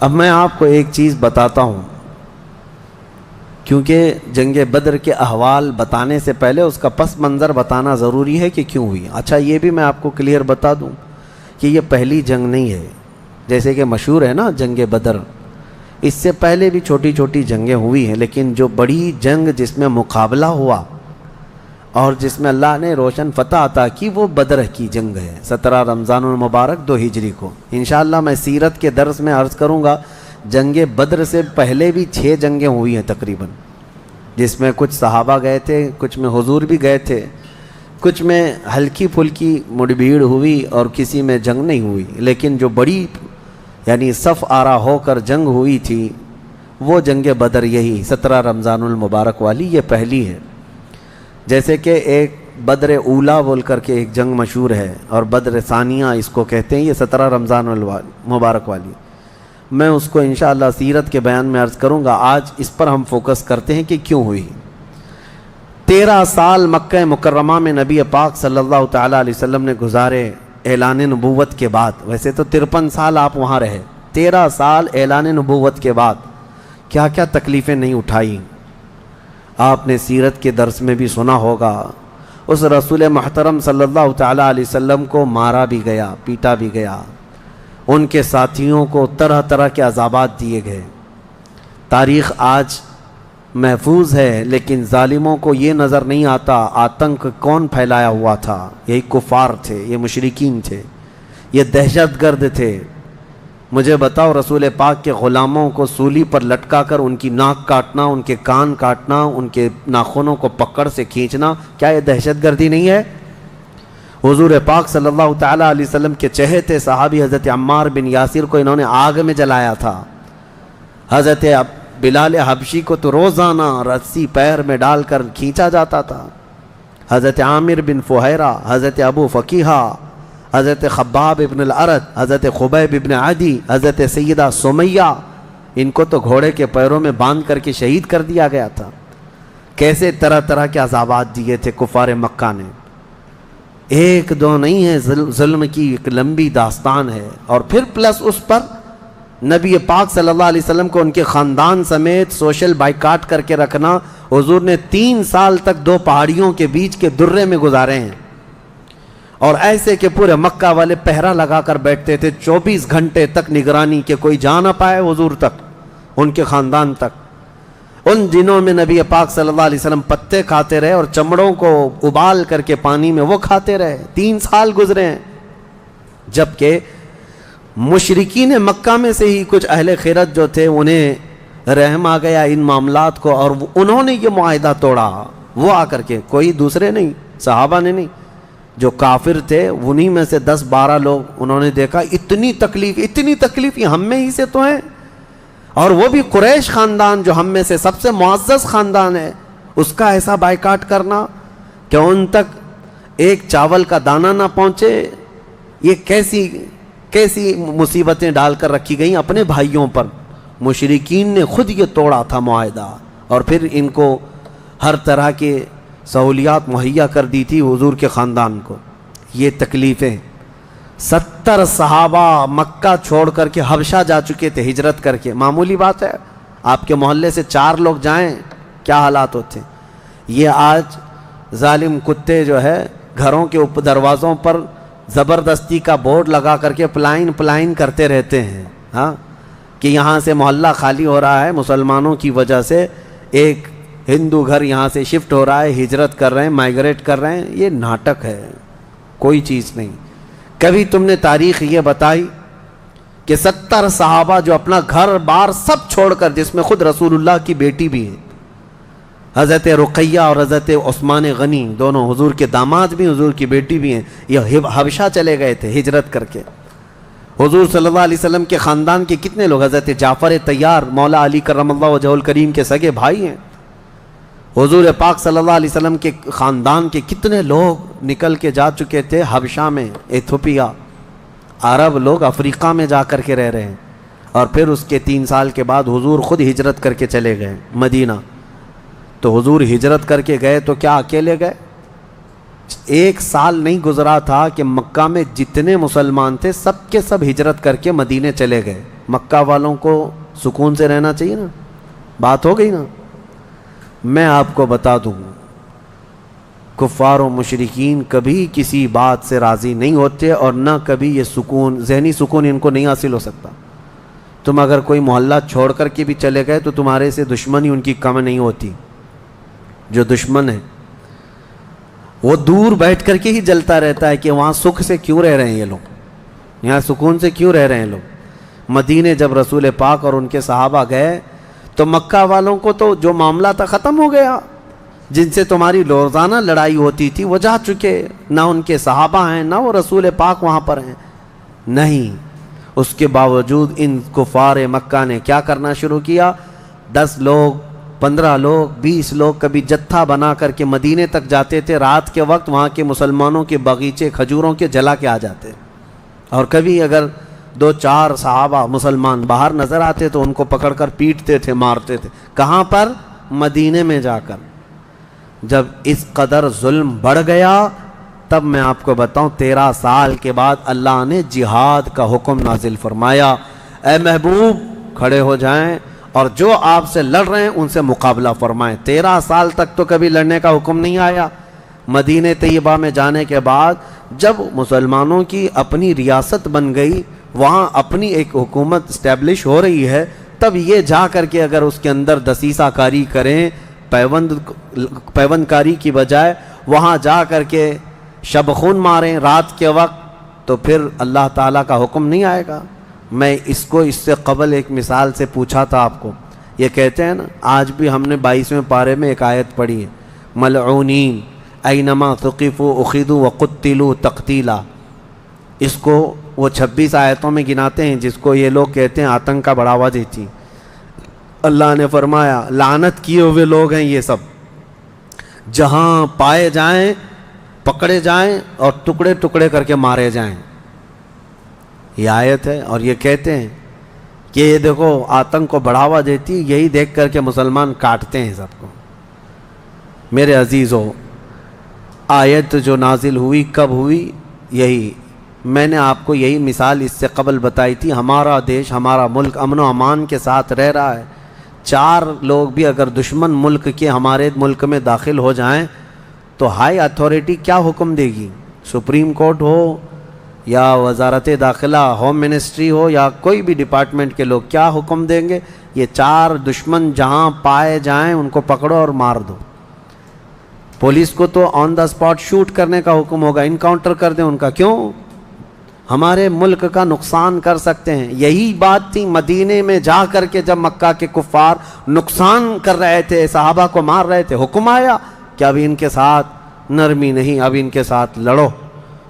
اب میں آپ کو ایک چیز بتاتا ہوں، کیونکہ جنگ بدر کے احوال بتانے سے پہلے اس کا پس منظر بتانا ضروری ہے کہ کیوں ہوئی۔ اچھا یہ بھی میں آپ کو کلیئر بتا دوں کہ یہ پہلی جنگ نہیں ہے، جیسے کہ مشہور ہے نا جنگ بدر، اس سے پہلے بھی چھوٹی چھوٹی جنگیں ہوئی ہیں، لیکن جو بڑی جنگ جس میں مقابلہ ہوا اور جس میں اللہ نے روشن فتح عطا کی وہ بدر کی جنگ ہے، 17 رمضان المبارک 2 ہجری کو۔ انشاءاللہ میں سیرت کے درس میں عرض کروں گا جنگ بدر سے پہلے بھی 6 جنگیں ہوئی ہیں تقریباً، جس میں کچھ صحابہ گئے تھے، کچھ میں حضور بھی گئے تھے، کچھ میں ہلکی پھلکی مڑ بھیڑ ہوئی اور کسی میں جنگ نہیں ہوئی، لیکن جو بڑی یعنی صف آرا ہو کر جنگ ہوئی تھی وہ جنگ بدر یہی 17 رمضان المبارک والی، یہ پہلی ہے۔ جیسے کہ ایک بدر اولا بول کر کے ایک جنگ مشہور ہے اور بدر ثانیہ اس کو کہتے ہیں، یہ 17 رمضان المبارک والی، میں اس کو انشاءاللہ سیرت کے بیان میں عرض کروں گا۔ آج اس پر ہم فوکس کرتے ہیں کہ کیوں ہوئی۔ 13 سال مکہ مکرمہ میں نبی پاک صلی اللہ تعالیٰ علیہ وسلم نے گزارے اعلان نبوت کے بعد، ویسے تو 53 سال آپ وہاں رہے، 13 سال اعلان نبوت کے بعد کیا کیا تکلیفیں نہیں اٹھائیں۔ آپ نے سیرت کے درس میں بھی سنا ہوگا، اس رسول محترم صلی اللہ تعالیٰ علیہ وسلم کو مارا بھی گیا، پیٹا بھی گیا، ان کے ساتھیوں کو طرح طرح کے عذابات دیے گئے۔ تاریخ آج محفوظ ہے، لیکن ظالموں کو یہ نظر نہیں آتا آتنک کون پھیلایا ہوا تھا۔ یہی کفار تھے، یہ مشرکین تھے، یہ دہشت گرد تھے۔ مجھے بتاؤ، رسول پاک کے غلاموں کو سولی پر لٹکا کر ان کی ناک کاٹنا، ان کے کان کاٹنا، ان کے ناخنوں کو پکڑ سے کھینچنا، کیا یہ دہشت گردی نہیں ہے؟ حضور پاک صلی اللہ تعالیٰ علیہ وسلم کے چہتے صحابی حضرت عمار بن یاسر کو انہوں نے آگ میں جلایا تھا۔ حضرت بلال حبشی کو تو روزانہ رسی پیر میں ڈال کر کھینچا جاتا تھا۔ حضرت عامر بن فہیرہ، حضرت ابو فقیہہ، حضرت خباب ابن الارت، حضرت خبیب ابن عدی، حضرت سیدہ سمیہ، ان کو تو گھوڑے کے پیروں میں باندھ کر کے شہید کر دیا گیا تھا۔ کیسے طرح طرح کے عذابات دیے تھے کفار مکہ نے، ایک دو نہیں ہے، ظلم کی ایک لمبی داستان ہے۔ اور پھر پلس اس پر نبی پاک صلی اللہ علیہ وسلم کو ان کے خاندان سمیت سوشل بائیکاٹ کر کے رکھنا۔ حضور نے 3 سال تک 2 پہاڑیوں کے بیچ کے درے میں گزارے ہیں، اور ایسے کہ پورے مکہ والے پہرا لگا کر بیٹھتے تھے 24 گھنٹے تک نگرانی کہ کوئی جا نہ پائے حضور تک، ان کے خاندان تک۔ ان دنوں میں نبی پاک صلی اللہ علیہ وسلم پتے کھاتے رہے اور چمڑوں کو ابال کر کے پانی میں وہ کھاتے رہے۔ 3 سال گزرے ہیں، جبکہ مشرکین مکہ میں سے ہی کچھ اہل خیرت جو تھے انہیں رحم آ گیا ان معاملات کو، اور انہوں نے یہ معاہدہ توڑا۔ وہ آ کر کے، کوئی دوسرے نہیں، صحابہ نے نہیں، جو کافر تھے انہی میں سے 10-12 لوگ، انہوں نے دیکھا اتنی تکلیف یہ ہم میں ہی سے تو ہیں، اور وہ بھی قریش خاندان جو ہم میں سے سب سے معزز خاندان ہے، اس کا ایسا بائیکاٹ کرنا کہ ان تک ایک چاول کا دانہ نہ پہنچے، یہ کیسی مصیبتیں ڈال کر رکھی گئیں اپنے بھائیوں پر۔ مشرکین نے خود یہ توڑا تھا معاہدہ، اور پھر ان کو ہر طرح کے سہولیات مہیا کر دی تھی حضور کے خاندان کو۔ یہ تکلیفیں 70 صحابہ مکہ چھوڑ کر کے حبشہ جا چکے تھے ہجرت کر کے، معمولی بات ہے؟ آپ کے محلے سے 4 لوگ جائیں کیا حالات ہوتے ہیں۔ یہ آج ظالم کتے جو ہے گھروں کے اوپر دروازوں پر زبردستی کا بورڈ لگا کر کے پلائن کرتے رہتے ہیں، ہاں، کہ یہاں سے محلہ خالی ہو رہا ہے مسلمانوں کی وجہ سے، ایک ہندو گھر یہاں سے شفٹ ہو رہا ہے، ہجرت کر رہے ہیں، مائیگریٹ کر رہے ہیں۔ یہ ناٹک ہے، کوئی چیز نہیں۔ کبھی تم نے تاریخ یہ بتائی کہ 70 صحابہ جو اپنا گھر بار سب چھوڑ کر، جس میں خود رسول اللہ کی بیٹی بھی ہے، حضرت رقیہ اور حضرت عثمان غنی، دونوں حضور کے داماد بھی، حضور کی بیٹی بھی ہیں، یہ حبشہ چلے گئے تھے ہجرت کر کے۔ حضور صلی اللہ علیہ وسلم کے خاندان کے کتنے لوگ، حضرت جعفر طیار مولا علی کرم اللہ وجہہ الکریم کے سگے بھائی ہیں۔ حضور پاک صلی اللہ علیہ وسلم کے خاندان کے کتنے لوگ نکل کے جا چکے تھے حبشہ میں، ایتھوپیا، عرب لوگ افریقہ میں جا کر کے رہ رہے ہیں۔ اور پھر اس کے 3 سال کے بعد حضور خود ہجرت کر کے چلے گئے مدینہ۔ تو حضور ہجرت کر کے گئے تو کیا اکیلے گئے؟ 1 سال نہیں گزرا تھا کہ مکہ میں جتنے مسلمان تھے سب کے سب ہجرت کر کے مدینے چلے گئے۔ مکہ والوں کو سکون سے رہنا چاہیے نا، بات ہو گئی نا۔ میں آپ کو بتا دوں، کفار و مشرکین کبھی کسی بات سے راضی نہیں ہوتے، اور نہ کبھی یہ سکون، ذہنی سکون ان کو نہیں حاصل ہو سکتا۔ تم اگر کوئی محلہ چھوڑ کر کے بھی چلے گئے تو تمہارے سے دشمنی ان کی کم نہیں ہوتی۔ جو دشمن ہے وہ دور بیٹھ کر کے ہی جلتا رہتا ہے کہ وہاں سکھ سے کیوں رہ رہے ہیں یہ لوگ، یہاں سکون سے کیوں رہ رہے ہیں لوگ۔ مدینے جب رسول پاک اور ان کے صحابہ گئے تو مکہ والوں کو تو جو معاملہ تھا ختم ہو گیا، جن سے تمہاری روزانہ لڑائی ہوتی تھی وہ جا چکے، نہ ان کے صحابہ ہیں نہ وہ رسول پاک وہاں پر ہیں، نہیں۔ اس کے باوجود ان کفار مکہ نے کیا کرنا شروع کیا، 10 لوگ 15 لوگ 20 لوگ کبھی جتھا بنا کر کے مدینے تک جاتے تھے، رات کے وقت وہاں کے مسلمانوں کے باغیچے کھجوروں کے جلا کے آ جاتے، اور کبھی اگر 2-4 صحابہ مسلمان باہر نظر آتے تو ان کو پکڑ کر پیٹتے تھے، مارتے تھے۔ کہاں پر؟ مدینے میں جا کر۔ جب اس قدر ظلم بڑھ گیا تب میں آپ کو بتاؤں 13 سال کے بعد اللہ نے جہاد کا حکم نازل فرمایا، اے محبوب کھڑے ہو جائیں اور جو آپ سے لڑ رہے ہیں ان سے مقابلہ فرمائیں۔ 13 سال تک تو کبھی لڑنے کا حکم نہیں آیا۔ مدینہ طیبہ میں جانے کے بعد جب مسلمانوں کی اپنی ریاست بن گئی، وہاں اپنی ایک حکومت اسٹیبلش ہو رہی ہے، تب یہ جا کر کے اگر اس کے اندر دسیسہ کاری کریں، پیوند کاری کی بجائے وہاں جا کر کے شب خون ماریں رات کے وقت، تو پھر اللہ تعالیٰ کا حکم نہیں آئے گا۔ میں اس سے قبل ایک مثال سے پوچھا تھا آپ کو، یہ کہتے ہیں نا، آج بھی ہم نے 22ویں پارے میں ایک آیت پڑھی ہے، ملعونین اینما ثقفوا اخذوا وقتلوا تقتیلا۔ اس کو وہ 26 آیتوں میں گناتے ہیں جس کو یہ لوگ کہتے ہیں آتنک کا بڑھاوا دیتی۔ اللہ نے فرمایا لعنت کیے ہوئے لوگ ہیں یہ سب، جہاں پائے جائیں پکڑے جائیں اور ٹکڑے ٹکڑے کر کے مارے جائیں۔ یہ آیت ہے، اور یہ کہتے ہیں کہ یہ دیکھو آتنک کو بڑھاوا دیتی، یہی دیکھ کر کے مسلمان کاٹتے ہیں سب کو۔ میرے عزیزو، آیت جو نازل ہوئی کب ہوئی؟ یہی میں نے آپ کو یہی مثال اس سے قبل بتائی تھی۔ ہمارا دیش، ہمارا ملک امن و امان کے ساتھ رہ رہا ہے، 4 لوگ بھی اگر دشمن ملک کے ہمارے ملک میں داخل ہو جائیں تو ہائی اتھارٹی کیا حکم دے گی؟ سپریم کورٹ ہو یا وزارت داخلہ، ہوم منسٹری ہو یا کوئی بھی ڈپارٹمنٹ کے لوگ کیا حکم دیں گے؟ یہ 4 دشمن جہاں پائے جائیں ان کو پکڑو اور مار دو۔ پولیس کو تو آن دا اسپاٹ شوٹ کرنے کا حکم ہوگا، انکاؤنٹر کر دیں ان کا۔ کیوں؟ ہمارے ملک کا نقصان کر سکتے ہیں۔ یہی بات تھی مدینے میں جا کر کے جب مکہ کے کفار نقصان کر رہے تھے، صحابہ کو مار رہے تھے، حکم آیا کہ اب ان کے ساتھ نرمی نہیں، اب ان کے ساتھ لڑو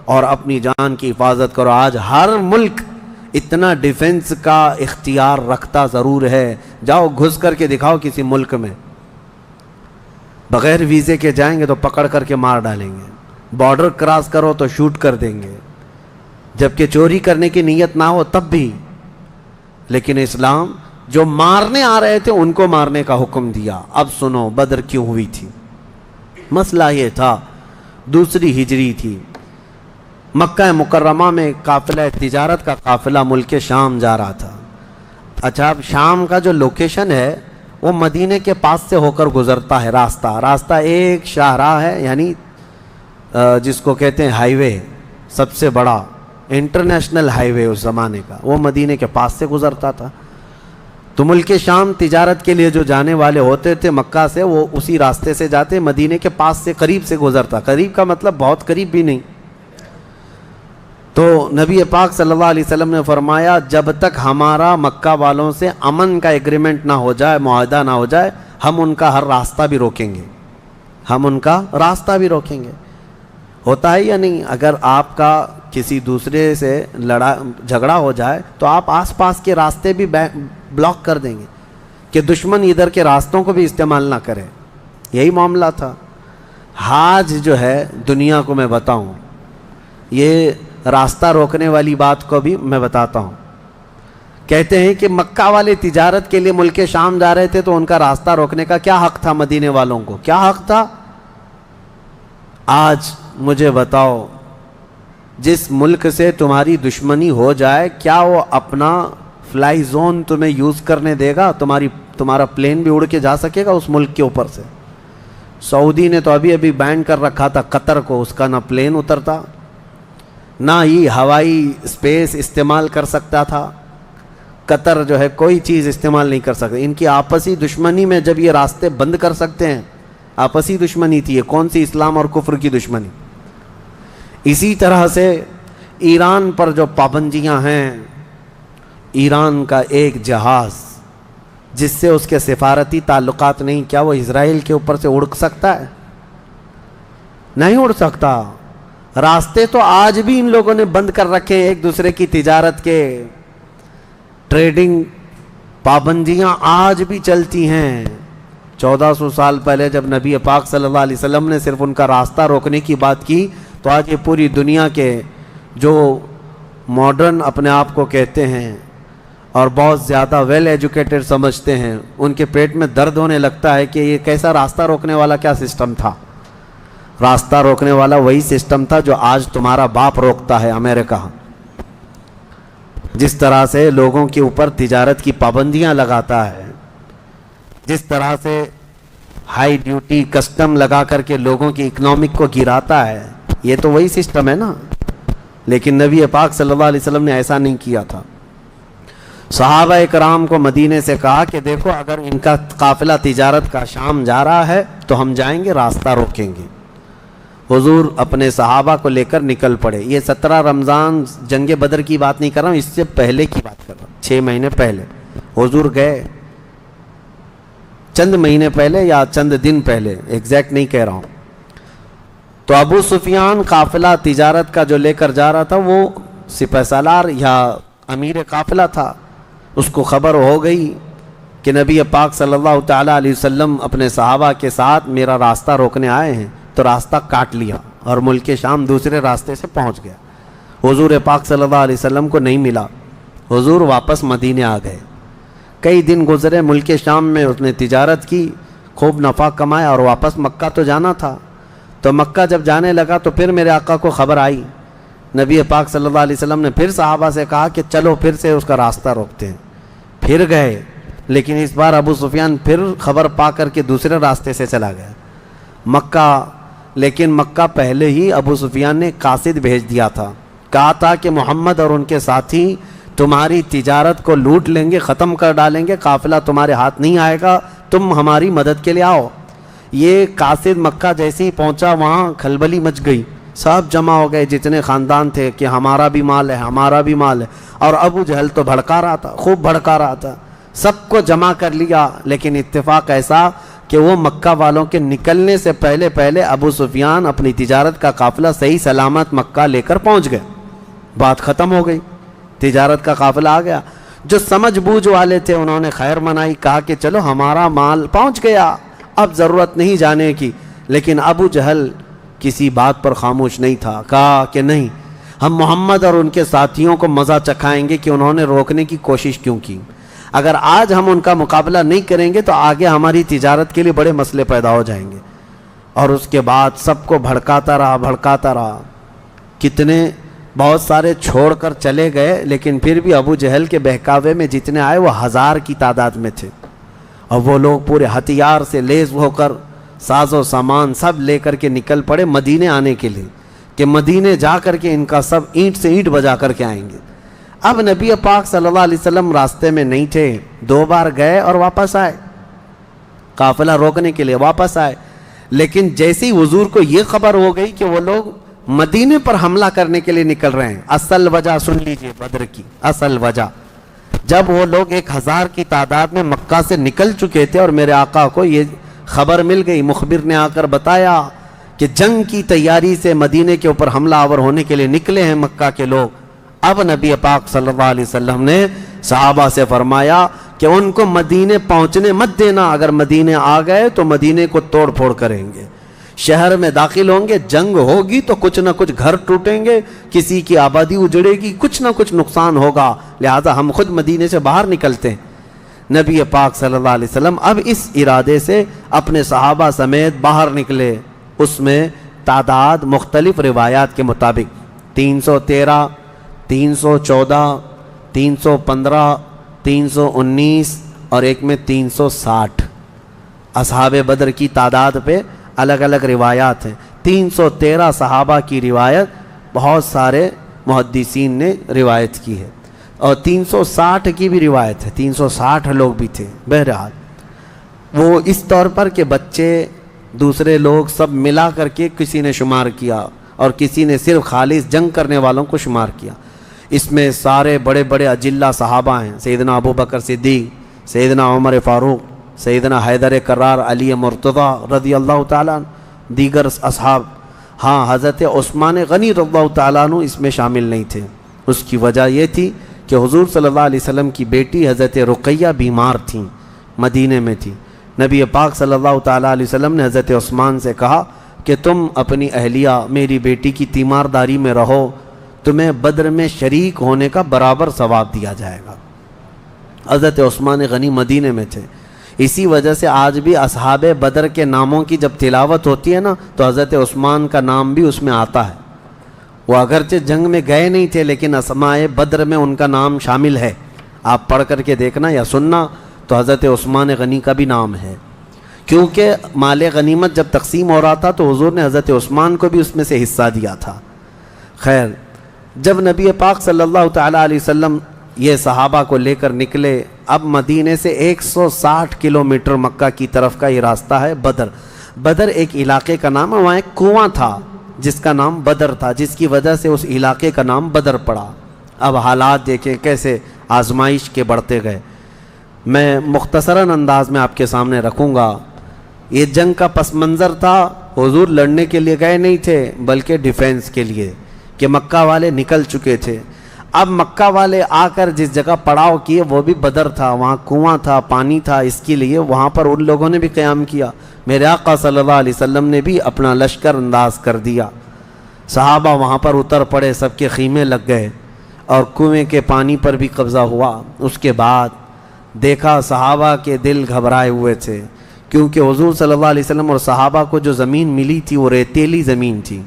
اور اپنی جان کی حفاظت کرو۔ آج ہر ملک اتنا ڈیفنس کا اختیار رکھتا ضرور ہے، جاؤ گھس کر کے دکھاؤ کسی ملک میں، بغیر ویزے کے جائیں گے تو پکڑ کر کے مار ڈالیں گے، بارڈر کراس کرو تو شوٹ کر دیں گے، جبکہ چوری کرنے کی نیت نہ ہو تب بھی۔ لیکن اسلام جو مارنے آ رہے تھے ان کو مارنے کا حکم دیا۔ اب سنو بدر کیوں ہوئی تھی؟ مسئلہ یہ تھا، 2 ہجری تھی، مکہ مکرمہ میں قافلہ تجارت کا قافلہ ملک شام جا رہا تھا۔ اچھا، اب شام کا جو لوکیشن ہے وہ مدینے کے پاس سے ہو کر گزرتا ہے، راستہ ایک شاہراہ ہے، یعنی جس کو کہتے ہیں ہائی وے، سب سے بڑا انٹرنیشنل ہائی وے اس زمانے کا، وہ مدینے کے پاس سے گزرتا تھا۔ تو ملک شام تجارت کے لیے جو جانے والے ہوتے تھے مکہ سے، وہ اسی راستے سے جاتے، مدینے کے پاس سے قریب سے گزرتا، قریب کا مطلب بہت قریب بھی نہیں۔ تو نبی پاک صلی اللہ علیہ وسلم نے فرمایا جب تک ہمارا مکہ والوں سے امن کا ایگریمنٹ نہ ہو جائے، معاہدہ نہ ہو جائے، ہم ان کا ہر راستہ بھی روکیں گے، ہم ان کا راستہ بھی روکیں گے۔ ہوتا ہے یا نہیں؟ اگر آپ کا کسی دوسرے سے جھگڑا ہو جائے تو آپ آس پاس کے راستے بھی بلاک کر دیں گے کہ دشمن ادھر کے راستوں کو بھی استعمال نہ کرے۔ یہی معاملہ تھا۔ حاج جو ہے دنیا کو میں بتاؤں، یہ راستہ روکنے والی بات کو بھی میں بتاتا ہوں۔ کہتے ہیں کہ مکہ والے تجارت کے لیے ملک شام جا رہے تھے تو ان کا راستہ روکنے کا کیا حق تھا؟ مدینے والوں کو کیا حق تھا؟ آج مجھے بتاؤ، جس ملک سے تمہاری دشمنی ہو جائے کیا وہ اپنا فلائی زون تمہیں یوز کرنے دے گا، تمہارا پلین بھی اڑ کے جا سکے گا اس ملک کے اوپر سے۔ سعودی نے تو ابھی بین کر رکھا تھا قطر کو، اس کا نہ پلین اترتا نہ ہی ہوائی اسپیس استعمال کر سکتا تھا۔ قطر جو ہے کوئی چیز استعمال نہیں کر سکتا۔ ان کی آپسی دشمنی میں جب یہ راستے بند کر سکتے ہیں، آپسی دشمنی تھی، یہ کون سی اسلام اور کفر کی دشمنی۔ اسی طرح سے ایران پر جو پابندیاں ہیں، ایران کا ایک جہاز جس سے اس کے سفارتی تعلقات نہیں، کیا وہ اسرائیل کے اوپر سے اڑ سکتا ہے؟ نہیں اڑ سکتا۔ راستے تو آج بھی ان لوگوں نے بند کر رکھے ہیں، ایک دوسرے کی تجارت کے، ٹریڈنگ پابندیاں آج بھی چلتی ہیں۔ 1400 سال پہلے جب نبی پاک صلی اللہ علیہ وسلم نے صرف ان کا راستہ روکنے کی بات کی، تو آج یہ پوری دنیا کے جو ماڈرن اپنے آپ کو کہتے ہیں اور بہت زیادہ ویل ایجوکیٹڈ سمجھتے ہیں، ان کے پیٹ میں درد ہونے لگتا ہے کہ یہ کیسا راستہ روکنے والا کیا سسٹم تھا۔ راستہ روکنے والا وہی سسٹم تھا جو آج تمہارا باپ روکتا ہے امریکہ۔ جس طرح سے لوگوں کے اوپر تجارت کی پابندیاں لگاتا ہے، جس طرح سے ہائی ڈیوٹی کسٹم لگا کر کے لوگوں کی اکنامک کو گراتا ہے، یہ تو وہی سسٹم ہے نا۔ لیکن نبی پاک صلی اللہ علیہ وسلم نے ایسا نہیں کیا تھا۔ صحابہ اکرام کو مدینے سے کہا کہ دیکھو اگر ان کا قافلہ تجارت کا شام جا رہا ہے تو ہم جائیں گے، راستہ روکیں گے۔ حضور اپنے صحابہ کو لے کر نکل پڑے۔ یہ 17 رمضان جنگ بدر کی بات نہیں کر رہا ہوں، اس سے پہلے کی بات کر رہا ہوں، 6 مہینے پہلے حضور گئے، چند مہینے پہلے یا چند دن پہلے، ایگزیکٹ نہیں کہہ رہا ہوں۔ تو ابو سفیان قافلہ تجارت کا جو لے کر جا رہا تھا، وہ سپہ سالار یا امیر قافلہ تھا، اس کو خبر ہو گئی کہ نبی پاک صلی اللہ تعالیٰ علیہ وسلم اپنے صحابہ کے ساتھ میرا راستہ روکنے آئے ہیں، تو راستہ کاٹ لیا اور ملک شام دوسرے راستے سے پہنچ گیا۔ حضور پاک صلی اللہ علیہ وسلم کو نہیں ملا، حضور واپس مدینے آ گئے۔ کئی دن گزرے، ملک شام میں اس نے تجارت کی، خوب نفع کمایا اور واپس مکہ تو جانا تھا۔ تو مکہ جب جانے لگا تو پھر میرے آقا کو خبر آئی، نبی پاک صلی اللہ علیہ وسلم نے پھر صحابہ سے کہا کہ چلو پھر سے اس کا راستہ روکتے ہیں۔ پھر گئے، لیکن اس بار ابو سفیان پھر خبر پا کر کے دوسرے راستے سے چلا گیا مکہ۔ لیکن مکہ پہلے ہی ابو سفیان نے قاصد بھیج دیا تھا، کہا تھا کہ محمد اور ان کے ساتھی تمہاری تجارت کو لوٹ لیں گے، ختم کر ڈالیں گے، قافلہ تمہارے ہاتھ نہیں آئے گا، تم ہماری مدد کے لیے آؤ۔ یہ قاصد مکہ جیسے ہی پہنچا، وہاں کھلبلی مچ گئی، سب جمع ہو گئے جتنے خاندان تھے کہ ہمارا بھی مال ہے، ہمارا بھی مال ہے۔ اور ابو جہل تو بھڑکا رہا تھا، خوب بھڑکا رہا تھا، سب کو جمع کر لیا۔ لیکن اتفاق ایسا کہ وہ مکہ والوں کے نکلنے سے پہلے ابو سفیان اپنی تجارت کا قافلہ صحیح سلامت مکہ لے کر پہنچ گئے۔ بات ختم ہو گئی، تجارت کا قافلہ آ گیا۔ جو سمجھ بوجھ والے تھے انہوں نے خیر منائی، کہا کہ چلو ہمارا مال پہنچ گیا، اب ضرورت نہیں جانے کی۔ لیکن ابو جہل کسی بات پر خاموش نہیں تھا، کہا کہ نہیں، ہم محمد اور ان کے ساتھیوں کو مزہ چکھائیں گے کہ انہوں نے روکنے کی کوشش کیوں کی۔ اگر آج ہم ان کا مقابلہ نہیں کریں گے تو آگے ہماری تجارت کے لیے بڑے مسئلے پیدا ہو جائیں گے۔ اور اس کے بعد سب کو بھڑکاتا رہا۔ کتنے بہت سارے چھوڑ کر چلے گئے، لیکن پھر بھی ابو جہل کے بہکاوے میں جتنے آئے وہ 1000 کی تعداد میں تھے۔ اور وہ لوگ پورے ہتھیار سے لیس ہو کر، ساز و سامان سب لے کر کے نکل پڑے مدینے آنے کے لیے، کہ مدینے جا کر کے ان کا سب اینٹ سے اینٹ بجا کر کے آئیں گے۔ اب نبی پاک صلی اللہ علیہ وسلم راستے میں نہیں تھے، 2 بار گئے اور واپس آئے، قافلہ روکنے کے لیے واپس آئے۔ لیکن جیسی حضور کو یہ خبر ہو گئی کہ وہ لوگ مدینے پر حملہ کرنے کے لیے نکل رہے ہیں، اصل وجہ سن لیجئے بدر کی اصل وجہ، جب وہ لوگ 1000 کی تعداد میں مکہ سے نکل چکے تھے اور میرے آقا کو یہ خبر مل گئی، مخبر نے آ کر بتایا کہ جنگ کی تیاری سے مدینے کے اوپر حملہ آور ہونے کے لیے نکلے ہیں مکہ کے لوگ۔ اب نبی پاک صلی اللہ علیہ وسلم نے صحابہ سے فرمایا کہ ان کو مدینے پہنچنے مت دینا، اگر مدینے آ گئے تو مدینے کو توڑ پھوڑ کریں گے، شہر میں داخل ہوں گے، جنگ ہوگی تو کچھ نہ کچھ گھر ٹوٹیں گے، کسی کی آبادی اجڑے گی، کچھ نہ کچھ نقصان ہوگا، لہذا ہم خود مدینے سے باہر نکلتے ہیں۔ نبی پاک صلی اللہ علیہ وسلم اب اس ارادے سے اپنے صحابہ سمیت باہر نکلے۔ اس میں تعداد مختلف روایات کے مطابق 313، 314، 315، 319 اور ایک میں 360 اصحاب بدر کی تعداد پہ الگ الگ روایات ہیں۔ 313 صحابہ کی روایت بہت سارے محدثین نے روایت کی ہے، اور 360 کی بھی روایت ہے، 360 لوگ بھی تھے۔ بہرحال وہ اس طور پر کہ بچے دوسرے لوگ سب ملا کر کے کسی نے شمار کیا، اور کسی نے صرف خالص جنگ کرنے والوں کو شمار کیا۔ اس میں سارے بڑے بڑے اجلہ صحابہ ہیں، سیدنا ابو بکر صدیق، سیدنا عمر فاروق، سیدنا حیدر کرار، علی مرتضیٰ رضی اللہ تعالیٰ عنہ، دیگر اصحاب۔ ہاں، حضرت عثمان غنی رضی اللہ تعالیٰ عنہ اس میں شامل نہیں تھے۔ اس کی وجہ یہ تھی کہ حضور صلی اللہ علیہ وسلم کی بیٹی حضرت رقیہ بیمار تھیں، مدینے میں تھی۔ نبی پاک صلی اللہ تعالیٰ علیہ وسلم نے حضرت عثمان سے کہا کہ تم اپنی اہلیہ میری بیٹی کی تیمارداری میں رہو، تمہیں بدر میں شریک ہونے کا برابر ثواب دیا جائے گا۔ حضرت عثمان غنی مدینے میں تھے۔ اسی وجہ سے آج بھی اصحاب بدر کے ناموں کی جب تلاوت ہوتی ہے نا، تو حضرت عثمان کا نام بھی اس میں آتا ہے۔ وہ اگرچہ جنگ میں گئے نہیں تھے، لیکن اسماء بدر میں ان کا نام شامل ہے۔ آپ پڑھ کر کے دیکھنا یا سننا تو حضرت عثمان غنی کا بھی نام ہے، کیونکہ مال غنیمت جب تقسیم ہو رہا تھا تو حضور نے حضرت عثمان کو بھی اس میں سے حصہ دیا تھا۔ خیر، جب نبی پاک صلی اللہ تعالیٰ علیہ وسلم یہ صحابہ کو لے کر نکلے، اب مدینے سے 160 کلومیٹر مکہ کی طرف کا یہ راستہ ہے بدر۔ بدر ایک علاقے کا نام ہے، وہاں ایک کنواں تھا جس کا نام بدر تھا، جس کی وجہ سے اس علاقے کا نام بدر پڑا۔ اب حالات دیکھیں کیسے آزمائش کے بڑھتے گئے۔ میں مختصراً انداز میں آپ کے سامنے رکھوں گا۔ یہ جنگ کا پس منظر تھا، حضور لڑنے کے لیے گئے نہیں تھے بلکہ ڈیفینس کے لیے، کہ مکہ والے نکل چکے تھے۔ اب مکہ والے آ کر جس جگہ پڑاؤ کیے وہ بھی بدر تھا، وہاں کنواں تھا، پانی تھا، اس کے لیے وہاں پر ان لوگوں نے بھی قیام کیا۔ میرے آقا صلی اللہ علیہ وسلم نے بھی اپنا لشکر انداز کر دیا، صحابہ وہاں پر اتر پڑے، سب کے خیمے لگ گئے اور کنویں کے پانی پر بھی قبضہ ہوا۔ اس کے بعد دیکھا صحابہ کے دل گھبرائے ہوئے تھے، کیونکہ حضور صلی اللہ علیہ وسلم اور صحابہ کو جو زمین ملی تھی وہ ریتیلی زمین تھی،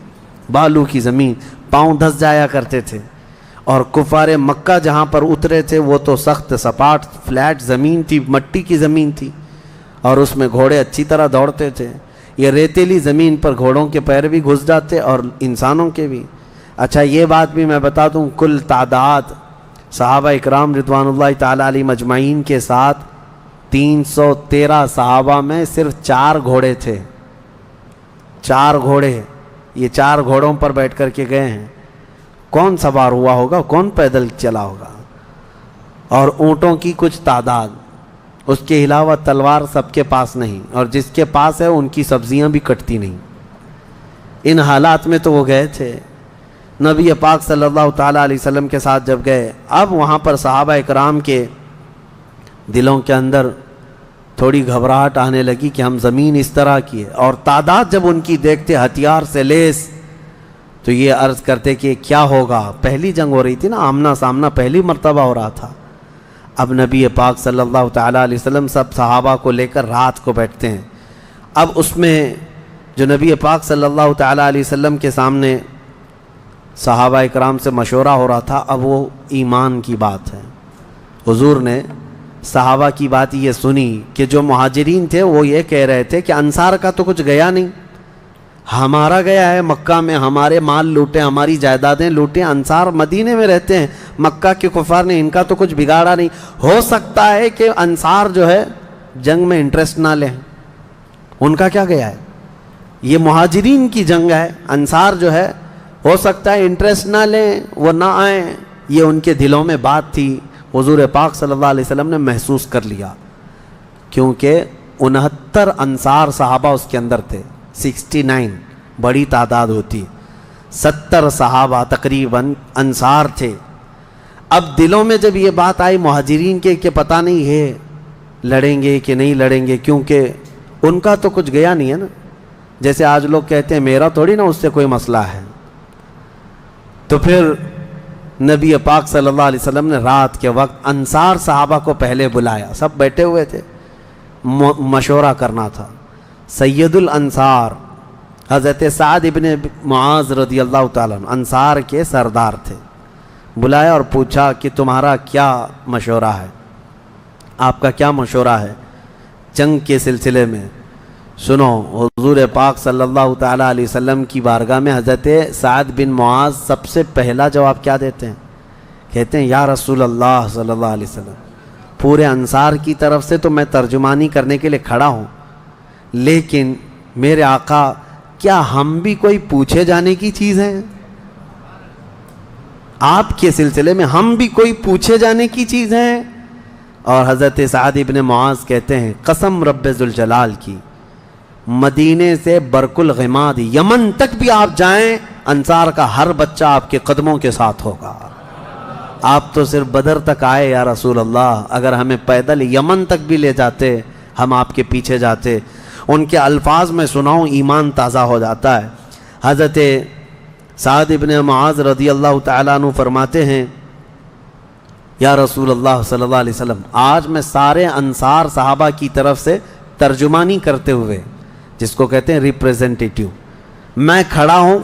بالو کی زمین، پاؤں دھس جایا کرتے تھے، اور کفار مکہ جہاں پر اترے تھے وہ تو سخت سپاٹ فلیٹ زمین تھی، مٹی کی زمین تھی، اور اس میں گھوڑے اچھی طرح دوڑتے تھے۔ یہ ریتیلی زمین پر گھوڑوں کے پیر بھی گھس جاتے اور انسانوں کے بھی۔ اچھا، یہ بات بھی میں بتا دوں، کل تعداد صحابہ اکرام رضوان اللہ تعالیٰ علیہ مجمعین کے ساتھ 313 صحابہ میں صرف 4 گھوڑے تھے، 4 گھوڑے۔ یہ 4 گھوڑوں پر بیٹھ کر کے گئے ہیں۔ کون سوار ہوا ہوگا، کون پیدل چلا ہوگا؟ اور اونٹوں کی کچھ تعداد، اس کے علاوہ تلوار سب کے پاس نہیں، اور جس کے پاس ہے ان کی سبزیاں بھی کٹتی نہیں۔ ان حالات میں تو وہ گئے تھے۔ نبی پاک صلی اللہ تعالیٰ علیہ وسلم کے ساتھ جب گئے، اب وہاں پر صحابہ اکرام کے دلوں کے اندر تھوڑی گھبراہٹ آنے لگی کہ ہم زمین اس طرح کی ہے، اور تعداد جب ان کی دیکھتے ہتھیار سے لیس، تو یہ عرض کرتے کہ کیا ہوگا۔ پہلی جنگ ہو رہی تھی نا، آمنا سامنا پہلی مرتبہ ہو رہا تھا۔ اب نبی پاک صلی اللہ تعالیٰ علیہ وسلم سب صحابہ کو لے کر رات کو بیٹھتے ہیں۔ اب اس میں جو نبی پاک صلی اللہ تعالیٰ علیہ وسلم کے سامنے صحابہ اکرام سے مشورہ ہو رہا تھا، اب وہ ایمان کی بات ہے۔ حضور نے صحابہ کی بات یہ سنی کہ جو مہاجرین تھے وہ یہ کہہ رہے تھے کہ انصار کا تو کچھ گیا نہیں، ہمارا گیا ہے، مکہ میں ہمارے مال لوٹے، ہماری جائیدادیں لوٹیں، انصار مدینے میں رہتے ہیں، مکہ کے کفار نے ان کا تو کچھ بگاڑا نہیں۔ ہو سکتا ہے کہ انصار جو ہے جنگ میں انٹرسٹ نہ لیں، ان کا کیا گیا ہے، یہ مہاجرین کی جنگ ہے، انصار جو ہے ہو سکتا ہے انٹرسٹ نہ لیں، وہ نہ آئیں، یہ ان کے دلوں میں بات تھی۔ حضور پاک صلی اللہ علیہ وسلم نے محسوس کر لیا، کیونکہ 69 انصار صحابہ اس کے اندر تھے، 69 بڑی تعداد ہوتی، 70 صحابہ تقریباً انصار تھے۔ اب دلوں میں جب یہ بات آئی مہاجرین کے کہ پتہ نہیں ہے لڑیں گے کہ نہیں لڑیں گے، کیونکہ ان کا تو کچھ گیا نہیں ہے نا، جیسے آج لوگ کہتے ہیں میرا تھوڑی نا اس سے کوئی مسئلہ ہے۔ تو پھر نبی پاک صلی اللہ علیہ وسلم نے رات کے وقت انصار صحابہ کو پہلے بلایا، سب بیٹھے ہوئے تھے، مشورہ کرنا تھا۔ سید الانصار حضرت سعد ابن معاذ رضی اللہ تعالیٰ عنہ انصار کے سردار تھے، بلایا اور پوچھا کہ تمہارا کیا مشورہ ہے۔ آپ کا کیا مشورہ ہے جنگ کے سلسلے میں؟ سنو، حضور پاک صلی اللہ تعالیٰ علیہ وسلم کی بارگاہ میں حضرت سعد بن معاذ سب سے پہلا جواب کیا دیتے ہیں؟ کہتے ہیں یا رسول اللہ صلی اللہ علیہ وسلم، پورے انصار کی طرف سے تو میں ترجمانی کرنے کے لیے کھڑا ہوں، لیکن میرے آقا کیا ہم بھی کوئی پوچھے جانے کی چیز ہیں؟ آپ کے سلسلے میں ہم بھی کوئی پوچھے جانے کی چیز ہیں؟ اور حضرت سعد بن معاذ کہتے ہیں قسم رب ذوالجلال کی، مدینے سے برق الغماد یمن تک بھی آپ جائیں، انصار کا ہر بچہ آپ کے قدموں کے ساتھ ہوگا۔ آپ تو صرف بدر تک آئے یا رسول اللہ، اگر ہمیں پیدل یمن تک بھی لے جاتے ہم آپ کے پیچھے جاتے۔ ان کے الفاظ میں سناؤں، ایمان تازہ ہو جاتا ہے۔ حضرت سعد بن معاذ رضی اللہ تعالیٰ عنہ فرماتے ہیں یا رسول اللہ صلی اللہ علیہ وسلم، آج میں سارے انصار صحابہ کی طرف سے ترجمانی کرتے ہوئے، جس کو کہتے ہیں ریپریزنٹیٹیو، میں کھڑا ہوں،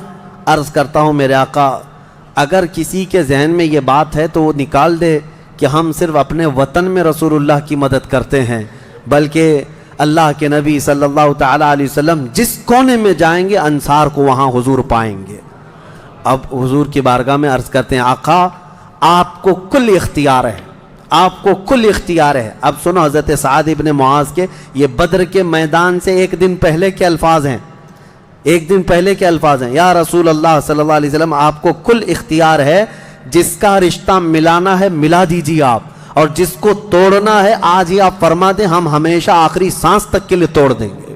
عرض کرتا ہوں میرے آقا اگر کسی کے ذہن میں یہ بات ہے تو وہ نکال دے کہ ہم صرف اپنے وطن میں رسول اللہ کی مدد کرتے ہیں، بلکہ اللہ کے نبی صلی اللہ تعالیٰ علیہ وسلم جس کونے میں جائیں گے انصار کو وہاں حضور پائیں گے۔ اب حضور کی بارگاہ میں عرض کرتے ہیں آقا آپ کو کل اختیار ہے، آپ کو کل اختیار ہے۔ اب سنو حضرت سعد بن معاذ کے یہ بدر کے میدان سے ایک دن پہلے کے الفاظ ہیں، ایک دن پہلے کے الفاظ ہیں، یا رسول اللہ صلی اللہ علیہ وسلم آپ کو کل اختیار ہے، جس کا رشتہ ملانا ہے ملا دیجیے آپ، اور جس کو توڑنا ہے آج ہی آپ فرما دیں، ہم ہمیشہ آخری سانس تک کے لیے توڑ دیں گے۔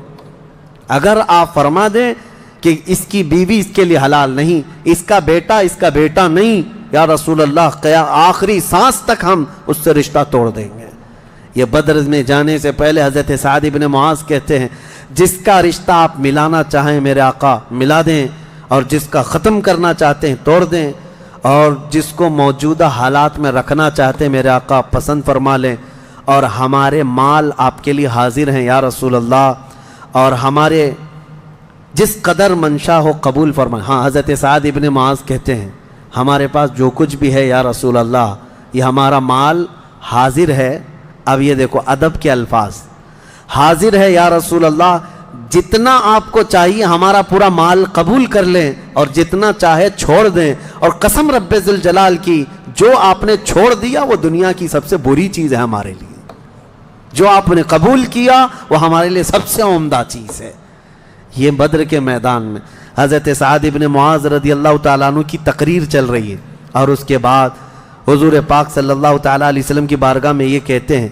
اگر آپ فرما دیں کہ اس کی بیوی اس کے لیے حلال نہیں، اس کا بیٹا نہیں، یا رسول اللہ آخری سانس تک ہم اس سے رشتہ توڑ دیں گے۔ یہ بدر میں جانے سے پہلے حضرت سعد بن معاذ کہتے ہیں جس کا رشتہ آپ ملانا چاہیں میرے آقا ملا دیں، اور جس کا ختم کرنا چاہتے ہیں توڑ دیں، اور جس کو موجودہ حالات میں رکھنا چاہتے ہیں میرے آقا پسند فرما لیں، اور ہمارے مال آپ کے لیے حاضر ہیں یا رسول اللہ، اور ہمارے جس قدر منشا ہو قبول فرمائیں۔ ہاں حضرت سعد بن معاذ کہتے ہیں ہمارے پاس جو کچھ بھی ہے یا رسول اللہ یہ ہمارا مال حاضر ہے۔ اب یہ دیکھو ادب کے الفاظ، حاضر ہے یا رسول اللہ، جتنا آپ کو چاہیے ہمارا پورا مال قبول کر لیں اور جتنا چاہے چھوڑ دیں، اور قسم رب ذوالجلال کی جو آپ نے چھوڑ دیا وہ دنیا کی سب سے بری چیز ہے ہمارے لیے، جو آپ نے قبول کیا وہ ہمارے لیے سب سے عمدہ چیز ہے۔ یہ بدر کے میدان میں حضرت سعد بن معاذ رضی اللہ تعالیٰ عنہ کی تقریر چل رہی ہے، اور اس کے بعد حضور پاک صلی اللہ تعالیٰ علیہ وسلم کی بارگاہ میں یہ کہتے ہیں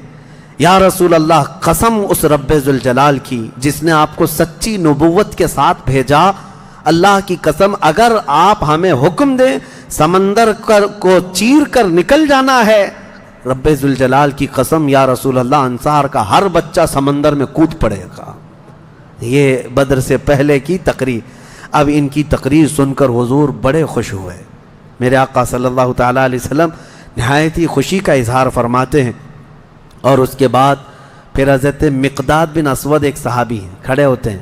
یا رسول اللہ قسم اس رب ذوالجلال کی جس نے آپ کو سچی نبوت کے ساتھ بھیجا، اللہ کی قسم اگر آپ ہمیں حکم دیں سمندر کو چیر کر نکل جانا ہے، رب ذوالجلال کی قسم یا رسول اللہ انصار کا ہر بچہ سمندر میں کود پڑے گا۔ یہ بدر سے پہلے کی تقریر۔ اب ان کی تقریر سن کر حضور بڑے خوش ہوئے، میرے آقا صلی اللہ تعالیٰ علیہ وسلم نہایت ہی خوشی کا اظہار فرماتے ہیں، اور اس کے بعد پھر حضرت مقداد بن اسود ایک صحابی ہیں کھڑے ہوتے ہیں،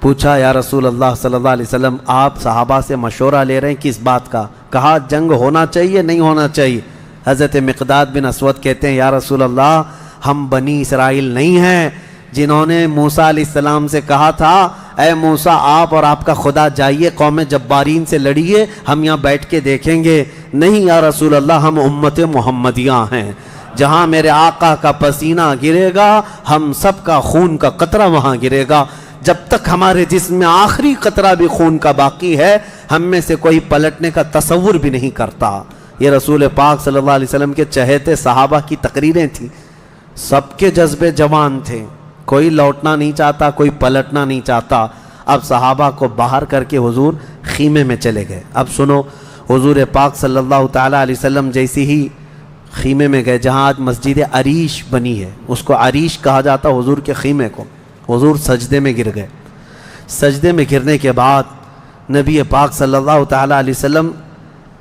پوچھا یا رسول اللہ صلی اللہ علیہ وسلم آپ صحابہ سے مشورہ لے رہے ہیں کس بات کا؟ کہا جنگ ہونا چاہیے نہیں ہونا چاہیے؟ حضرت مقداد بن اسود کہتے ہیں یا رسول اللہ ہم بنی اسرائیل نہیں ہیں جنہوں نے موسیٰ علیہ السلام سے کہا تھا اے موسیٰ آپ اور آپ کا خدا جائیے قوم جبارین سے لڑیے، ہم یہاں بیٹھ کے دیکھیں گے۔ نہیں یا رسول اللہ ہم امت محمدیہ ہیں، جہاں میرے آقا کا پسینہ گرے گا ہم سب کا خون کا قطرہ وہاں گرے گا، جب تک ہمارے جسم میں آخری قطرہ بھی خون کا باقی ہے ہم میں سے کوئی پلٹنے کا تصور بھی نہیں کرتا۔ یہ رسول پاک صلی اللہ علیہ وسلم کے چہیتے صحابہ کی تقریریں تھیں، سب کے جذبے جوان تھے، کوئی لوٹنا نہیں چاہتا، کوئی پلٹنا نہیں چاہتا۔ اب صحابہ کو باہر کر کے حضور خیمے میں چلے گئے۔ اب سنو حضور پاک صلی اللہ تعالیٰ علیہ وسلم جیسی ہی خیمے میں گئے جہاں آج مسجد عریش بنی ہے، اس کو عریش کہا جاتا حضور کے خیمے کو۔ حضور سجدے میں گر گئے۔ سجدے میں گرنے کے بعد نبی پاک صلی اللہ تعالیٰ علیہ وسلم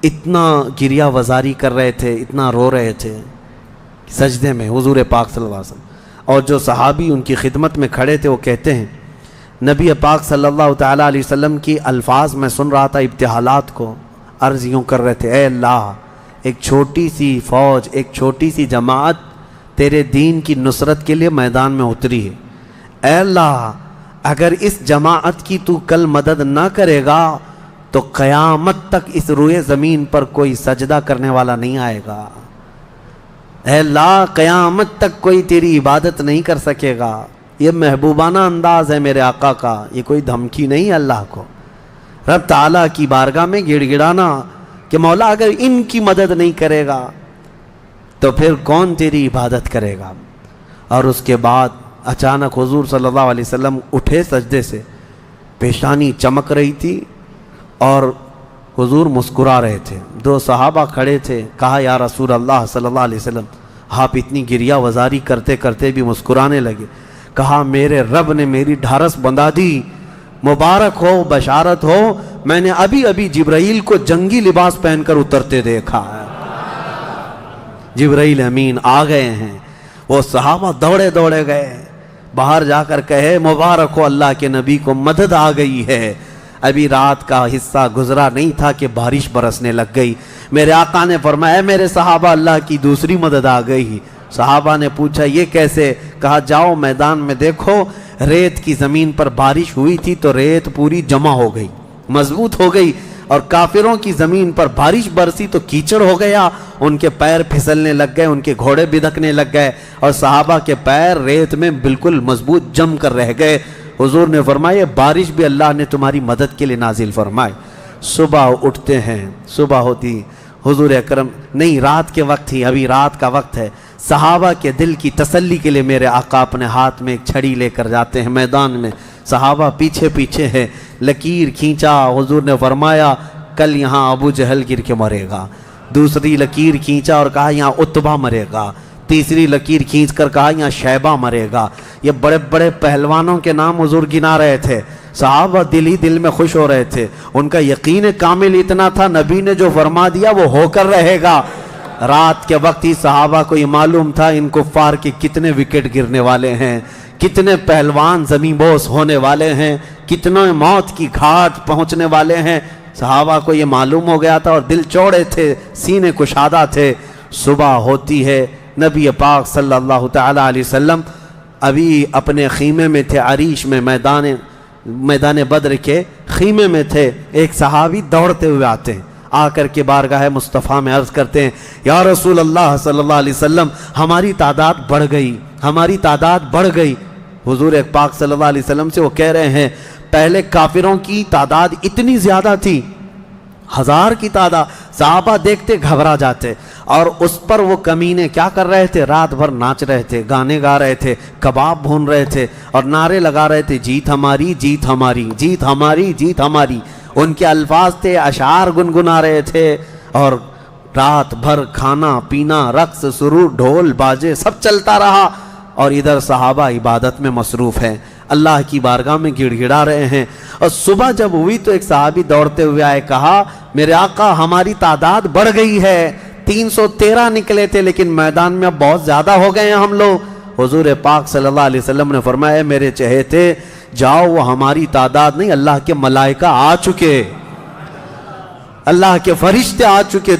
اتنا گریہ وزاری کر رہے تھے، اتنا رو رہے تھے سجدے میں حضور پاک صلی اللہ علیہ وسلم، اور جو صحابی ان کی خدمت میں کھڑے تھے وہ کہتے ہیں نبی پاک صلی اللہ تعالیٰ علیہ وسلم کی الفاظ میں سن رہا تھا ابتحالات کو، عرض یوں کر رہے تھے اے اللہ ایک چھوٹی سی فوج، ایک چھوٹی سی جماعت تیرے دین کی نصرت کے لیے میدان میں اتری ہے۔ اے اللہ اگر اس جماعت کی تو کل مدد نہ کرے گا تو قیامت تک اس روئے زمین پر کوئی سجدہ کرنے والا نہیں آئے گا۔ اے اللہ قیامت تک کوئی تیری عبادت نہیں کر سکے گا۔ یہ محبوبانہ انداز ہے میرے آقا کا، یہ کوئی دھمکی نہیں ہے اللہ کو۔ رب تعالیٰ کی بارگاہ میں گڑ گڑانا کہ مولا اگر ان کی مدد نہیں کرے گا تو پھر کون تیری عبادت کرے گا۔ اور اس کے بعد اچانک حضور صلی اللہ علیہ وسلم اٹھے سجدے سے، پیشانی چمک رہی تھی اور حضور مسکرا رہے تھے۔ دو صحابہ کھڑے تھے، کہا یا رسول اللہ صلی اللہ علیہ وسلم آپ اتنی گریہ وزاری کرتے کرتے بھی مسکرانے لگے۔ کہا میرے رب نے میری ڈھارس بندھا دی، مبارک ہو، بشارت ہو، میں نے ابھی ابھی جبرائیل کو جنگی لباس پہن کر اترتے دیکھا ہے۔ جبرائیل امین آ گئے ہیں۔ وہ صحابہ دوڑے دوڑے گئے، باہر جا کر کہے مبارک ہو اللہ کے نبی کو مدد آ گئی ہے۔ ابھی رات کا حصہ گزرا نہیں تھا کہ بارش برسنے لگ گئی۔ میرے آقا نے فرمایا میرے صحابہ اللہ کی دوسری مدد آ گئی۔ صحابہ نے پوچھا یہ کیسے؟ کہا جاؤ میدان میں دیکھو، ریت کی زمین پر بارش ہوئی تھی تو ریت پوری جمع ہو گئی، مضبوط ہو گئی، اور کافروں کی زمین پر بارش برسی تو کیچڑ ہو گیا، ان کے پیر پھسلنے لگ گئے، ان کے گھوڑے بدکنے لگ گئے، اور صحابہ کے پیر ریت میں بالکل مضبوط جم کر رہ گئے۔ حضور نے فرمایا بارش بھی اللہ نے تمہاری مدد کے لیے نازل فرمائے۔ صبح اٹھتے ہیں، صبح ہوتی، حضور اکرم نہیں رات کے وقت ہی، ابھی رات کا وقت ہے، صحابہ کے دل کی تسلی کے لیے میرے آقا اپنے ہاتھ میں ایک چھڑی لے کر جاتے ہیں میدان میں، صحابہ پیچھے پیچھے ہیں، لکیر کھینچا، حضور نے فرمایا کل یہاں ابو جہل گر کے مرے گا۔ دوسری لکیر کھینچا اور کہا یہاں عتبہ مرے گا۔ تیسری لکیر کھینچ کر کہا یہاں شیبہ مرے گا۔ یہ بڑے بڑے پہلوانوں کے نام حضور گنا رہے تھے۔ صحابہ دل ہی دل میں خوش ہو رہے تھے، ان کا یقین کامل اتنا تھا نبی نے جو فرما دیا وہ ہو کر رہے گا۔ رات کے وقت ہی صحابہ کو یہ معلوم تھا ان کفار کے کتنے وکٹ گرنے والے ہیں، کتنے پہلوان زمین بوس ہونے والے ہیں، کتنے موت کی گھاٹ پہنچنے والے ہیں۔ صحابہ کو یہ معلوم ہو گیا تھا اور دل چوڑے تھے، سینے کشادہ تھے۔ صبح ہوتی ہے، نبی پاک صلی اللہ تعالی علیہ وسلم ابھی اپنے خیمے میں تھے، عریش میں، میدان بدر کے خیمے میں تھے۔ ایک صحابی دوڑتے ہوئے آتے ہیں، آ کر کے بارگاہ مصطفیٰ میں عرض کرتے ہیں یا رسول اللہ صلی اللہ علیہ وسلم ہماری تعداد بڑھ گئی، ہماری تعداد بڑھ گئی۔ حضور پاک صلی اللہ علیہ وسلم سے وہ کہہ رہے ہیں پہلے کافروں کی تعداد اتنی زیادہ تھی، 1000 کی تعداد، صحابہ دیکھتے گھبرا جاتے، اور اس پر وہ کمینے کیا کر رہے تھے؟ رات بھر ناچ رہے تھے، گانے گا رہے تھے، کباب بھون رہے تھے اور نعرے لگا رہے تھے جیت ہماری، جیت ہماری، جیت ہماری، جیت ہماری۔ ان کے الفاظ تھے، اشعار گنگنا رہے تھے، اور رات بھر کھانا پینا، رقص سرور، ڈھول باجے سب چلتا رہا، اور ادھر صحابہ عبادت میں مصروف ہیں، اللہ کی بارگاہ میں گڑ گڑا رہے ہیں۔ اور صبح جب ہوئی تو ایک صحابی دوڑتے ہوئے آئے، کہا میرے آقا ہماری تعداد بڑھ گئی ہے، 313 نکلے تھے لیکن میدان میں اب بہت زیادہ ہو گئے ہیں ہم لوگ۔ حضور پاک صلی اللہ علیہ وسلم نے فرمایا میرے چہیتے جاؤ، وہ ہماری تعداد نہیں، اللہ کے ملائکہ آ چکے، اللہ کے فرشتے آ چکے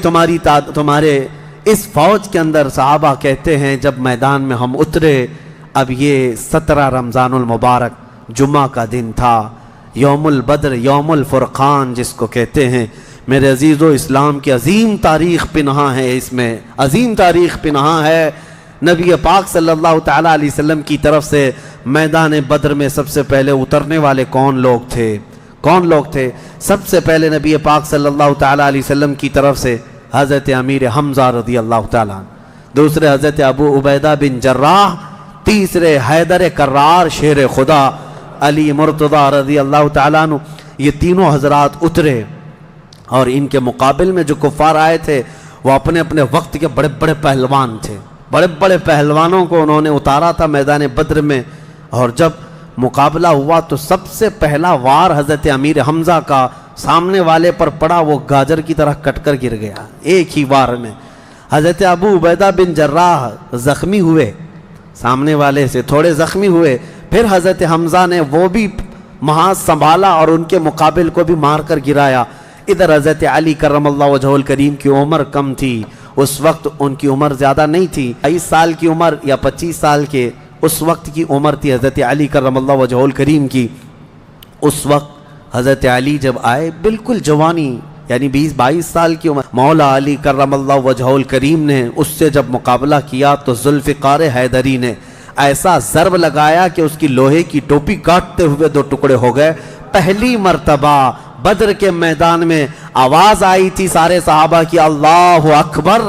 تمہارے اس فوج کے اندر۔ صحابہ کہتے ہیں جب میدان میں ہم اترے، اب یہ 17 رمضان المبارک جمعہ کا دن تھا، یوم البدر، یوم الفرقان جس کو کہتے ہیں۔ میرے عزیزو اسلام کی عظیم تاریخ پنہاں ہے، اس میں عظیم تاریخ پنہاں ہے۔ نبی پاک صلی اللہ تعالیٰ علیہ وسلم کی طرف سے میدان بدر میں سب سے پہلے اترنے والے کون لوگ تھے؟ کون لوگ تھے؟ سب سے پہلے نبی پاک صلی اللہ تعالیٰ علیہ وسلم کی طرف سے حضرت امیر حمزہ رضی اللہ تعالیٰ، دوسرے حضرت ابو عبیدہ بن جراح، تیسرے حیدر کرار شیر خدا علی مرتضی رضی اللہ تعالیٰ عنہ۔ یہ تینوں حضرات اترے، اور ان کے مقابل میں جو کفار آئے تھے وہ اپنے اپنے وقت کے بڑے بڑے پہلوان تھے، بڑے بڑے پہلوانوں کو انہوں نے اتارا تھا میدان بدر میں۔ اور جب مقابلہ ہوا تو سب سے پہلا وار حضرت امیر حمزہ کا سامنے والے پر پڑا، وہ گاجر کی طرح کٹ کر گر گیا ایک ہی وار میں۔ حضرت ابو عبیدہ بن جراح زخمی ہوئے، سامنے والے سے تھوڑے زخمی ہوئے، پھر حضرت حمزہ نے وہ بھی محاذ سنبھالا اور ان کے مقابل کو بھی مار کر گرایا۔ ادھر حضرت علی کرم اللہ وجہہ الکریم کی عمر کم تھی، اس وقت ان کی عمر زیادہ نہیں تھی، 22 سال کی عمر یا 25 سال کے اس وقت کی عمر تھی حضرت علی کرم اللہ وجہہ الکریم کی۔ اس وقت حضرت علی جب آئے بالکل جوانی، یعنی 20-22 سال کی عمر، مولا علی کرم اللہ وجہہ الکریم نے اس سے جب مقابلہ کیا تو ذوالفقار حیدری نے ایسا ضرب لگایا کہ اس کی لوہے کی ٹوپی کاٹتے ہوئے 2 ٹکڑے ہو گئے۔ پہلی مرتبہ بدر کے میدان میں آواز آئی تھی سارے صحابہ کی اللہ اکبر،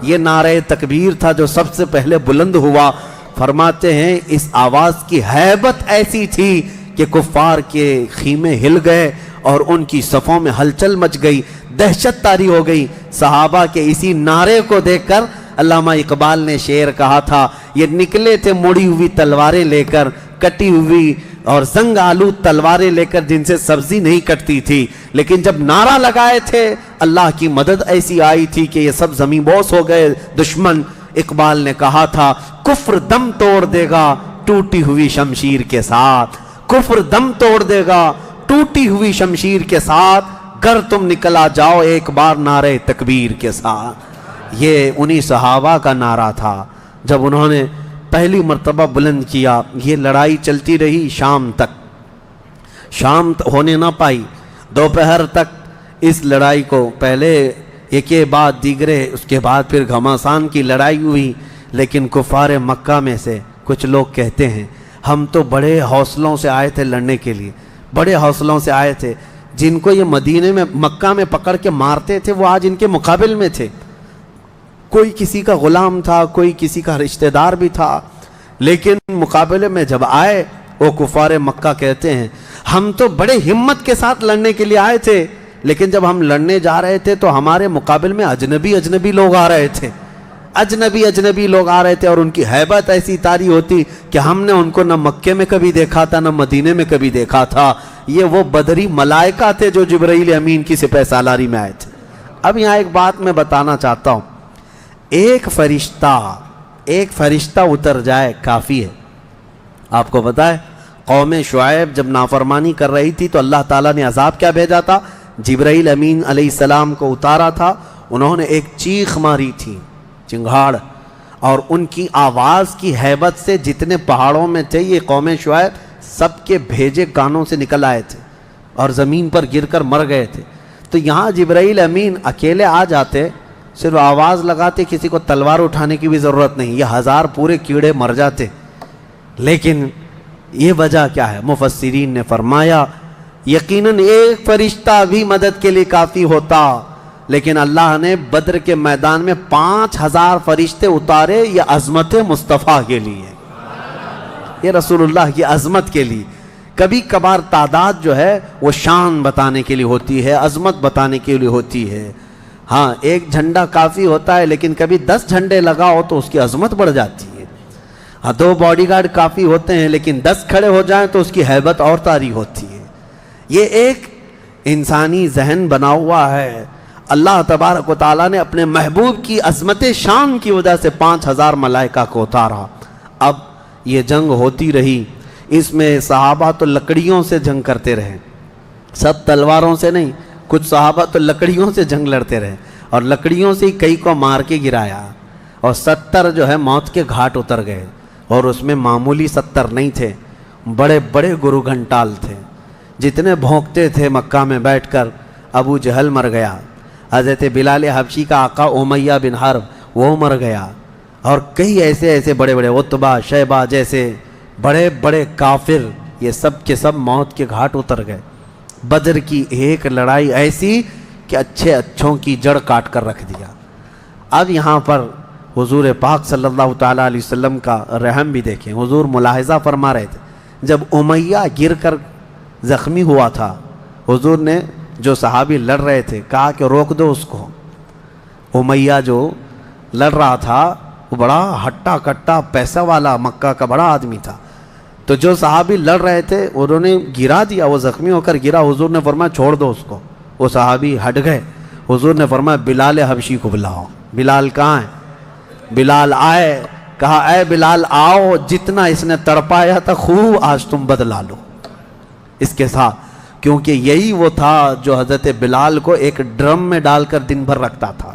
یہ نعرہ تکبیر تھا جو سب سے پہلے بلند ہوا۔ فرماتے ہیں اس آواز کی ہیبت ایسی تھی کہ کفار کے خیمے ہل گئے اور ان کی صفوں میں ہلچل مچ گئی، دہشت طاری ہو گئی۔ صحابہ کے اسی نعرے کو دیکھ کر علامہ اقبال نے شعر کہا تھا، یہ نکلے تھے مڑی ہوئی تلواریں لے کر، کٹی ہوئی اور زنگ آلود تلواریں لے کر جن سے سبزی نہیں کٹتی تھی، لیکن جب نعرہ لگائے تھے اللہ کی مدد ایسی آئی تھی کہ یہ سب زمین بوس ہو گئے دشمن۔ اقبال نے کہا تھا کفر دم توڑ دے گا ٹوٹی ہوئی شمشیر کے ساتھ، کفر دم توڑ دے گا ٹوٹی ہوئی شمشیر کے ساتھ، گر تم نکلا جاؤ ایک بار نعرہ تکبیر کے ساتھ۔ یہ انہی صحابہ کا نعرہ تھا جب انہوں نے پہلی مرتبہ بلند کیا۔ یہ لڑائی چلتی رہی شام تک، شام ہونے نہ پائی، دوپہر تک اس لڑائی کو پہلے ایک کے بعد دیگرے، اس کے بعد پھر گھماسان کی لڑائی ہوئی۔ لیکن کفار مکہ میں سے کچھ لوگ کہتے ہیں ہم تو بڑے حوصلوں سے آئے تھے لڑنے کے لیے، بڑے حوصلوں سے آئے تھے، جن کو یہ مدینے میں مکہ میں پکڑ کے مارتے تھے وہ آج ان کے مقابل میں تھے، کوئی کسی کا غلام تھا، کوئی کسی کا رشتہ دار بھی تھا، لیکن مقابلے میں جب آئے وہ کفار مکہ کہتے ہیں ہم تو بڑے ہمت کے ساتھ لڑنے کے لیے آئے تھے، لیکن جب ہم لڑنے جا رہے تھے تو ہمارے مقابل میں اجنبی لوگ آ رہے تھے، اجنبی لوگ آ رہے تھے، اور ان کی ہیبت ایسی طاری ہوتی کہ ہم نے ان کو نہ مکے میں کبھی دیکھا تھا نہ مدینے میں کبھی دیکھا تھا۔ یہ وہ بدری ملائکہ تھے جو جبرائیل امین کی سپہ سالاری میں آئے تھے۔ اب یہاں ایک بات میں بتانا چاہتا ہوں، ایک فرشتہ اتر جائے کافی ہے۔ آپ کو پتا ہے قوم شعیب جب نافرمانی کر رہی تھی تو اللہ تعالیٰ نے عذاب کیا بھیجا تھا؟ جبرائیل امین علیہ السلام کو اتارا تھا، انہوں نے ایک چیخ ماری تھی، چنگھاڑ، اور ان کی آواز کی ہیبت سے جتنے پہاڑوں میں تھے یہ قوم شعیب سب کے بھیجے کانوں سے نکل آئے تھے اور زمین پر گر کر مر گئے تھے۔ تو یہاں جبرائیل امین اکیلے آ جاتے، صرف آواز لگاتے، کسی کو تلوار اٹھانے کی بھی ضرورت نہیں، یہ 1000 پورے کیڑے مر جاتے۔ لیکن یہ وجہ کیا ہے؟ مفسرین نے فرمایا یقیناً ایک فرشتہ بھی مدد کے لیے کافی ہوتا، لیکن اللہ نے بدر کے میدان میں 5000 فرشتے اتارے، یہ عظمت مصطفیٰ کے لیے، یہ رسول اللہ کی عظمت کے لیے۔ کبھی کبھار تعداد جو ہے وہ شان بتانے کے لیے ہوتی ہے، عظمت بتانے کے لیے ہوتی ہے۔ ہاں ایک جھنڈا کافی ہوتا ہے، لیکن کبھی 10 جھنڈے لگاؤ تو اس کی عظمت بڑھ جاتی ہے۔ ہاں 2 باڈی گارڈ کافی ہوتے ہیں، لیکن 10 کھڑے ہو جائیں تو اس کی ہیبت اور طاری ہوتی ہے۔ یہ ایک انسانی ذہن بنا ہوا ہے۔ اللہ تبارک و تعالیٰ نے اپنے محبوب کی عظمت شان کی وجہ سے 5000 ملائکہ کو اتارا۔ اب یہ جنگ ہوتی رہی، اس میں صحابہ تو لکڑیوں سے جنگ کرتے رہے، سب تلواروں سے نہیں، کچھ صحابہ تو لکڑیوں سے جنگ لڑتے رہے، اور لکڑیوں سے کئی کو مار کے گرایا، اور 70 جو ہے موت کے گھاٹ اتر گئے، اور اس میں معمولی 70 نہیں تھے، بڑے بڑے گرو گھنٹال تھے، جتنے بھونکتے تھے مکہ میں بیٹھ کر۔ ابو جہل مر گیا، حضرت بلال حبشی کا آقا امیہ بن حرب وہ مر گیا، اور کئی ایسے بڑے بڑے عتبہ شیبہ جیسے بڑے بڑے کافر، یہ سب کے سب موت کے گھاٹ اتر گئے۔ بدر کی ایک لڑائی ایسی کہ اچھوں کی جڑ کاٹ کر رکھ دیا۔ اب یہاں پر حضور پاک صلی اللہ تعالیٰ علیہ وسلم کا رحم بھی دیکھیں، حضور ملاحظہ فرما رہے تھے جب امیہ گر کر زخمی ہوا تھا، حضور نے جو صحابی لڑ رہے تھے کہا کہ روک دو اس کو۔ امیہ جو لڑ رہا تھا وہ بڑا ہٹا کٹا پیسہ والا مکہ کا بڑا آدمی تھا، تو جو صحابی لڑ رہے تھے انہوں نے گرا دیا، وہ زخمی ہو کر گرا، حضور نے فرمایا چھوڑ دو اس کو، وہ صحابی ہٹ گئے۔ حضور نے فرمایا بلال حبشی کو بلاؤ۔ بلال کہاں ہے؟ بلال آئے، کہا اے بلال آؤ، جتنا اس نے تڑپایا تھا خوب آج تم بدلا لو اس کے ساتھ، کیونکہ یہی وہ تھا جو حضرت بلال کو ایک ڈرم میں ڈال کر دن بھر رکھتا تھا۔